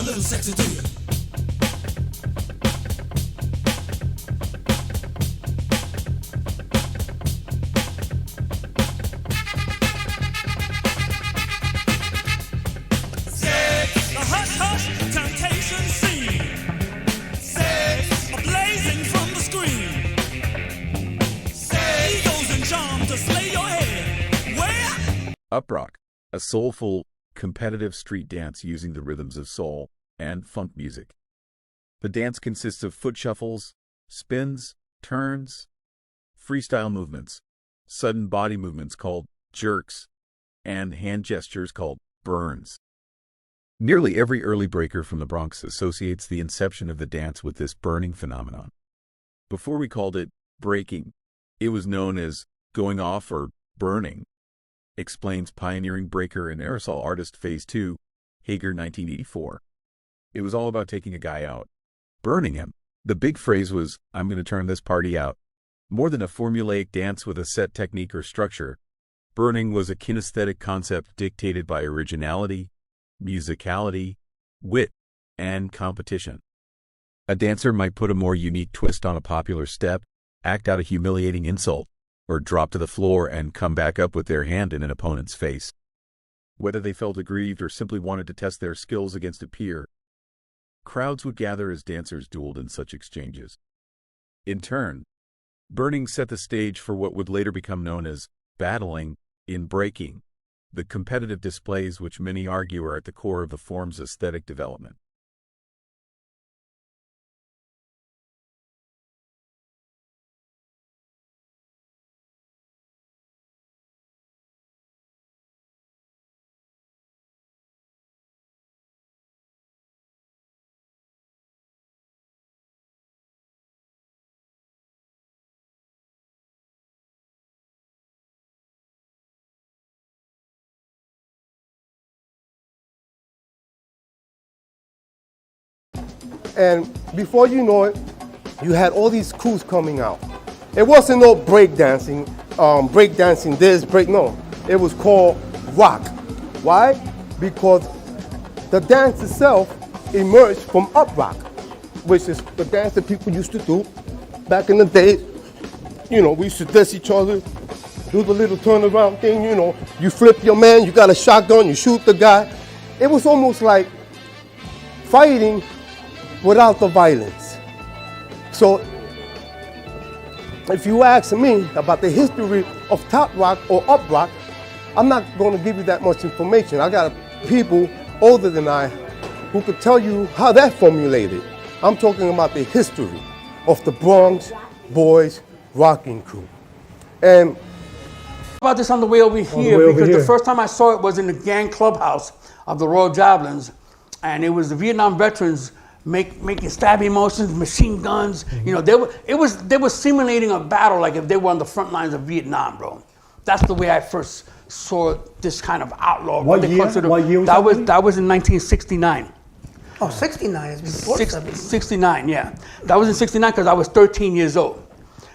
a little sexy to you. Sex, a hush hush temptation scene. Sex, a blazing from the screen. Sex, egos and charm to slay your head. Where? Uprock, a soulful, competitive street dance using the rhythms of soul and funk music. The dance consists of foot shuffles, spins, turns, freestyle movements, sudden body movements called jerks, and hand gestures called burns. Nearly every early breaker from the Bronx associates the inception of the dance with this burning phenomenon. Before we called it breaking, it was known as going off or burning, explains pioneering breaker and aerosol artist Phase 2, Hager 1984. It was all about taking a guy out, burning him. The big phrase was, "I'm going to turn this party out." More than a formulaic dance with a set technique or structure, burning was a kinesthetic concept dictated by originality, musicality, wit, and competition. A dancer might put a more unique twist on a popular step, act out a humiliating insult, or drop to the floor and come back up with their hand in an opponent's face. Whether they felt aggrieved or simply wanted to test their skills against a peer, crowds would gather as dancers dueled in such exchanges. In turn, burning set the stage for what would later become known as battling in breaking, the competitive displays which many argue are at the core of the form's aesthetic development. And before you know it, you had all these crews coming out. It wasn't no breakdancing, breakdancing this, no. It was called rock. Why? Because the dance itself emerged from uprock, which is the dance that people used to do back in the day. You know, we used to diss each other, do the little turnaround thing, you know. You flip your man, you got a shotgun, you shoot the guy. It was almost like fighting without the violence. So, if you ask me about the history of top rock or up rock, I'm not going to give you that much information. I got people older than I who could tell you how that formulated. I'm talking about the history of the Bronx Boys Rocking Crew. And about this on the way over here because the first time I saw it was in the gang clubhouse of the Royal Javelins, and it was the Vietnam veterans making stabbing motions, machine guns. You know, they were simulating a battle like if they were on the front lines of Vietnam, bro. That's the way I first saw this kind of outlaw. What year? What year was that was in 1969. Oh, 69 is before 70. 69, yeah. That was in 69 because I was 13 years old.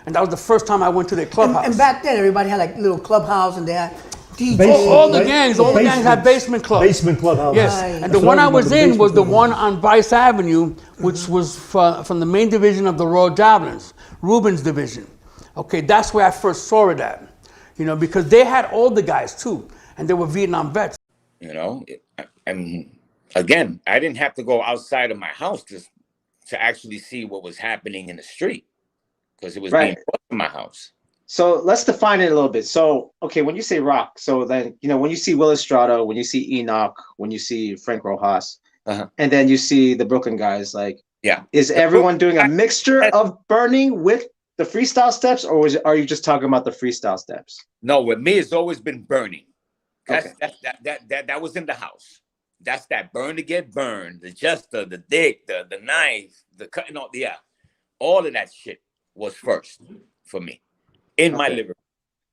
And that was the first time I went to their clubhouse. And back then, everybody had like little clubhouse and they had DJs. All the gangs had basement clubs. Basement clubhouse. Yes, Right. and the one I was in was the one on Vice Avenue, which was from the main division of the Royal Javelins, Rubin's division. Okay, that's where I first saw it at. You know, because they had older guys too, and they were Vietnam vets. You know, and again, I didn't have to go outside of my house to actually see what was happening in the street because it was being brought to my house. So let's define it a little bit. So, okay, when you say rock, so then, you know, when you see Will Estrada, when you see Enoch, when you see Frank Rojas, and then you see the Brooklyn guys, like, is everyone doing a mixture of burning with the freestyle steps, or are you just talking about the freestyle steps? No, with me, it's always been burning. That was in the house. That's that burn to get burned, the jester, the dick, the knife, the cutting off, all of that shit was first for me. In my living room.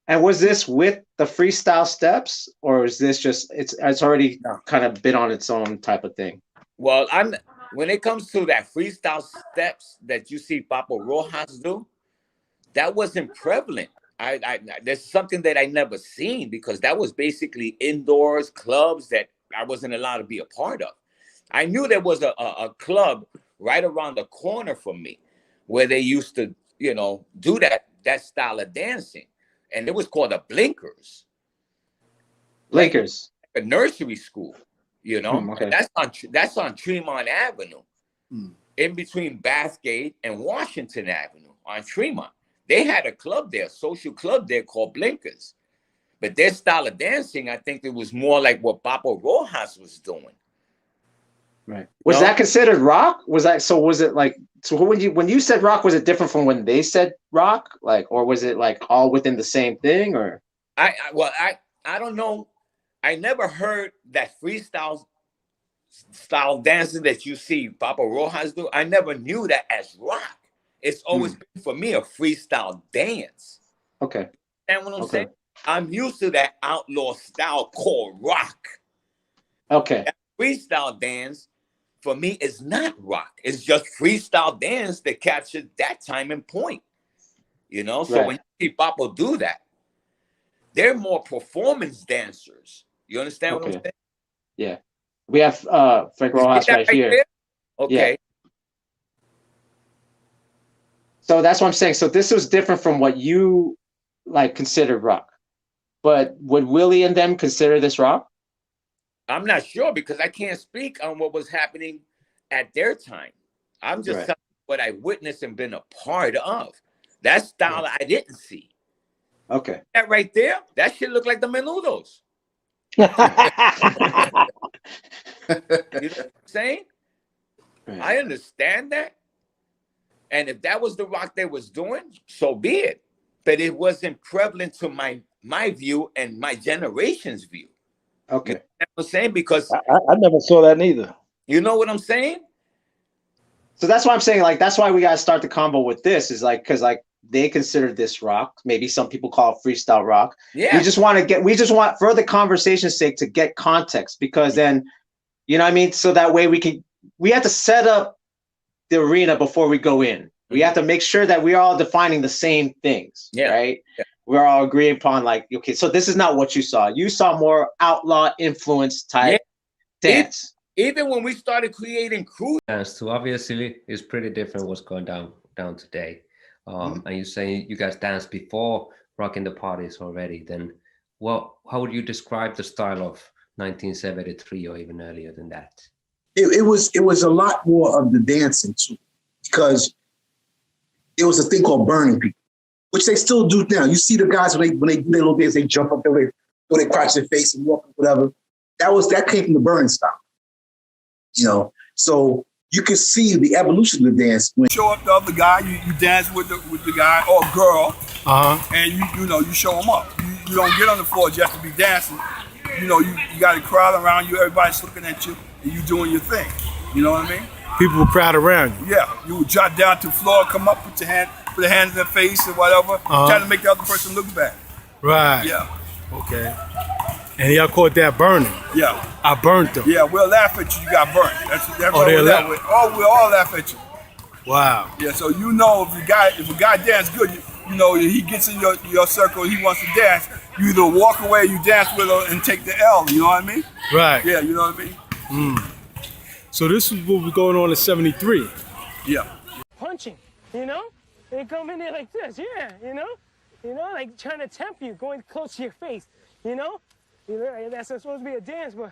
And was this with the freestyle steps, or is this just it's already kind of been on its own type of thing? Well, when it comes to that freestyle steps that you see Papo Rojas do, that wasn't prevalent. There's something that I never seen because that was basically indoors clubs that I wasn't allowed to be a part of. I knew there was a club right around the corner from me where they used to, you know, do that style of dancing. And it was called a Blinkers. Blinkers. Like a nursery school, you know? Okay. That's on Tremont Avenue, in between Bathgate and Washington Avenue on Tremont. They had a club there, a social club there called Blinkers. But their style of dancing, I think it was more like what Papa Rojas was doing. Right. Was that considered rock? Was it like, so when you said rock, was it different from when they said rock? Like, or was it like all within the same thing? Or I don't know. I never heard that freestyle style dancing that you see Papa Rojas do. I never knew that as rock. It's always been for me a freestyle dance. Okay. And what I'm saying, I'm used to that outlaw style called rock. Okay. That freestyle dance for me is not rock. It's just freestyle dance that captures that time and point. You know, so when you see Papa do that, they're more performance dancers. You understand what I'm saying? Yeah. We have Frank Rojas right here. There? Okay. Yeah. So that's what I'm saying. So this was different from what you like considered rock. But would Willie and them consider this rock? I'm not sure because I can't speak on what was happening at their time. I'm just telling you what I witnessed and been a part of. That style I didn't see. Okay. That right there, that shit look like the Menudos. You know what I'm saying? Right. I understand that. And if that was the rock they was doing, so be it. But it wasn't prevalent to my view and my generation's view. Okay. You know what I'm saying? Because I never saw that neither. You know what I'm saying? So that's why I'm saying, like, that's why we gotta start the combo with this, is like, because like they consider this rock. Maybe some people call it freestyle rock. Yeah. We just want for the conversation's sake to get context, because then, you know what I mean? So that way we have to set up the arena before we go in. We have to make sure that we're all defining the same things. Yeah. Right. Yeah. We're all agreeing upon, like, okay, so this is not what you saw. You saw more outlaw influence type dance. Even when we started creating crew dance too, obviously it's pretty different what's going down today. And you're saying you guys danced before rocking the parties already. Then how would you describe the style of 1973 or even earlier than that? It was a lot more of the dancing too, because it was a thing called burning people, which they still do now. You see the guys when they do their little dance, they jump up there, they crouch their face and walk, whatever. That came from the burning style, you know. So you can see the evolution of the dance. When show up the other guy, you dance with the guy or girl, and you show them up. You don't get on the floor just to be dancing. You know, you got a crowd around you, everybody's looking at you, and you doing your thing. You know what I mean? People will crowd around you. Yeah, you would jot down to the floor, come up, put the hands in their face or whatever, try to make the other person look bad. Right. Yeah. Okay. And y'all caught that burning. Yeah. I burnt them. Yeah, we'll laugh at you got burnt. That's we'll all laugh at you. Wow. Yeah, so you know if a guy dance good, you know, he gets in your circle, he wants to dance, you either walk away, you dance with him and take the L, you know what I mean? Right. Yeah, you know what I mean? So this is what was going on in 73. Yeah. Punching, you know? They come in there like this, you know, like trying to tempt you, going close to your face, you know? That's supposed to be a dance, but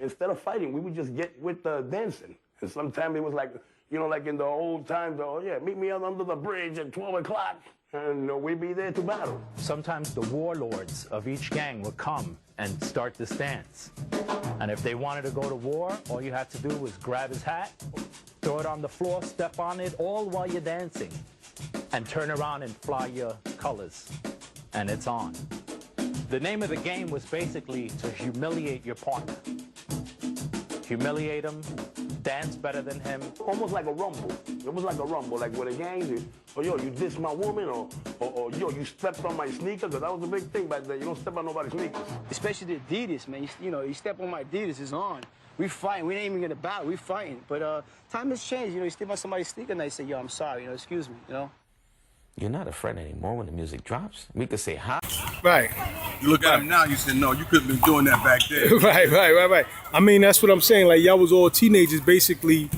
instead of fighting, we would just get with the dancing. And sometimes it was like, you know, like in the old times, meet me under the bridge at 12 o'clock, and we'd be there to battle. Sometimes the warlords of each gang would come and start this dance. And if they wanted to go to war, all you had to do was grab his hat, throw it on the floor, step on it, all while you're dancing, and turn around and fly your colors. And it's on. The name of the game was basically to humiliate your partner. Humiliate him, dance better than him. Almost like a rumble. It was like a rumble, like with a gang, you dissed my woman, or you stepped on my sneaker, because that was a big thing back then. You don't step on nobody's sneakers. especially the Adidas, man. You step on my Adidas, it's on. We fighting. We ain't even gonna battle. We fighting. But time has changed. You step on somebody's sneaker and they say, yo, I'm sorry. Excuse me. You're not a friend anymore when the music drops. We could say hi. Right. You look at them now, you say, no, you couldn't have been doing that back then. Right. I mean, that's what I'm saying. Like, y'all was all teenagers basically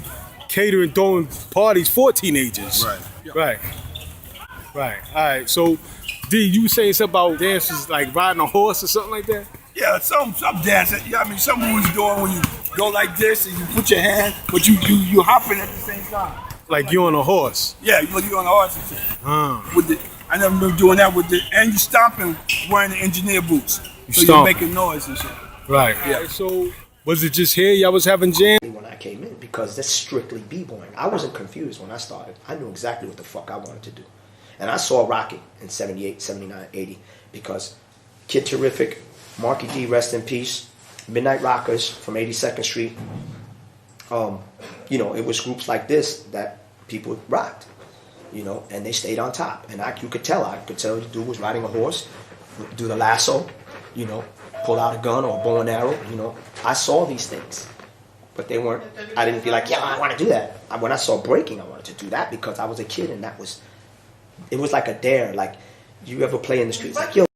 catering, throwing parties for teenagers. Right. All right. So, D, you were saying something about dances like riding a horse or something like that? Yeah, some dancing. Yeah, I mean, some was doing when you go like this and you put your hand, but you hopping at the same time. Like you on a horse? Yeah, you on a horse and shit. With the, I never remember doing that with the, and you stomping wearing the engineer boots. So you're making noise and shit. Right. Yeah. So was it just here y'all was having jam? When I came in, because that's strictly b-boying. I wasn't confused when I started. I knew exactly what the fuck I wanted to do. And I saw Rocky in 78, 79, 80 because Kid Terrific, Marky D, rest in peace, Midnight Rockers from 82nd Street. You know, it was groups like this that people rocked, you know, and they stayed on top. And you could tell the dude was riding a horse, do the lasso, you know, pull out a gun or a bow and arrow, you know. I saw these things, but they weren't, I didn't be like, yeah, I want to do that. When I saw breaking, I wanted to do that because I was a kid and it was like a dare. Like, you ever play in the streets, like, yo,